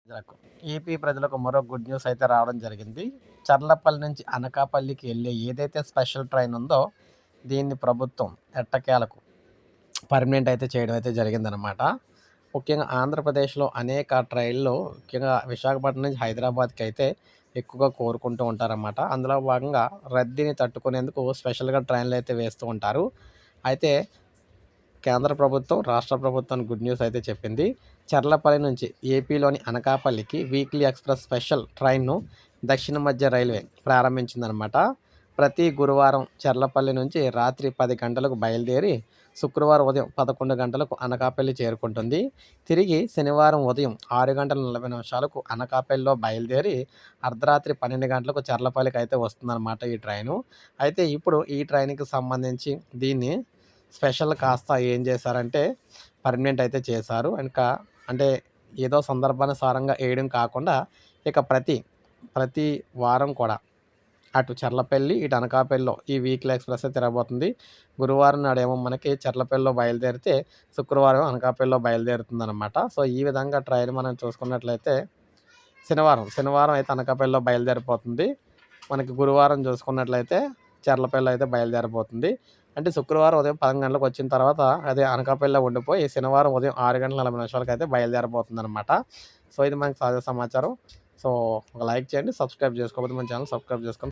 ప్రజలకు ఏపీ ప్రజలకు మరో గుడ్ న్యూస్ అయితే రావడం జరిగింది. చర్లపల్లి నుంచి అనకాపల్లికి వెళ్ళే ఏదైతే స్పెషల్ ట్రైన్ ఉందో దీన్ని ప్రభుత్వం ఎట్టకేలకు పర్మనెంట్ అయితే చేయడం అయితే జరిగిందనమాట. ముఖ్యంగా ఆంధ్రప్రదేశ్‌లో అనేక ట్రైన్‌లు ముఖ్యంగా విశాఖపట్నం నుంచి హైదరాబాద్‌కి అయితే ఎక్కువగా కోరుకుంటూ ఉంటారన్నమాట. అందులో భాగంగా రద్దీని తట్టుకునేందుకు స్పెషల్‌గా ట్రైన్‌లు అయితే వేస్తూ ఉంటారు. అయితే కేంద్ర ప్రభుత్వం, రాష్ట్ర ప్రభుత్వానికి గుడ్ న్యూస్ అయితే చెప్పింది. చర్లపల్లి నుంచి ఏపీలోని అనకాపల్లికి వీక్లీ ఎక్స్‌ప్రెస్ స్పెషల్ ట్రైన్‌ను దక్షిణ మధ్య రైల్వే ప్రారంభించిందనమాట. ప్రతి గురువారం చర్లపల్లి నుంచి రాత్రి 10 గంటలకు బయలుదేరి శుక్రవారం ఉదయం 11 గంటలకు అనకాపల్లి చేరుకుంటుంది. తిరిగి శనివారం ఉదయం 6 గంటల 40 నిమిషాలకు అనకాపల్లిలో బయలుదేరి అర్ధరాత్రి 12 గంటలకు చర్లపల్లికి అయితే వస్తుందన్నమాట ఈ ట్రైను. అయితే ఇప్పుడు ఈ ట్రైన్‌కి సంబంధించి దీన్ని స్పెషల్ కాస్త ఏం చేశారంటే పర్మనెంట్ అయితే చేశారు. ఇంకా అంటే ఏదో సందర్భానుసారంగా ఏయడం కాకుండా ఇక ప్రతి వారం కూడా అటు చర్లపల్లి, ఇటు అనకాపల్లిలో ఈ వీక్లీ ఎక్స్‌ప్రెస్సే తిరగబోతుంది. గురువారం నాడేమో మనకి చర్లపల్లిలో బయలుదేరితే, శుక్రవారం అనకాపల్లిలో బయలుదేరుతుందనమాట. సో, ఈ విధంగా ట్రైన్ మనం చూసుకున్నట్లయితే శనివారం అయితే అనకాపల్లిలో బయలుదేరిపోతుంది. మనకి గురువారం చూసుకున్నట్లయితే చర్లపల్లిలో అయితే బయలుదేరబోతుంది. అంటే శుక్రవారం ఉదయం 11 గంటలకు వచ్చిన తర్వాత అదే అనకాపల్లిలో ఉండిపోయి శనివారం ఉదయం 6 గంటల 40 నిమిషాలకైతే బయలుదేరబోతుందనమాట. సో, ఇది మనకి తాజా సమాచారం. సో, ఒక లైక్ చేయండి. సబ్స్క్రైబ్ చేసుకోకపోతే మన ఛానల్ సబ్స్క్రైబ్ చేసుకోండి.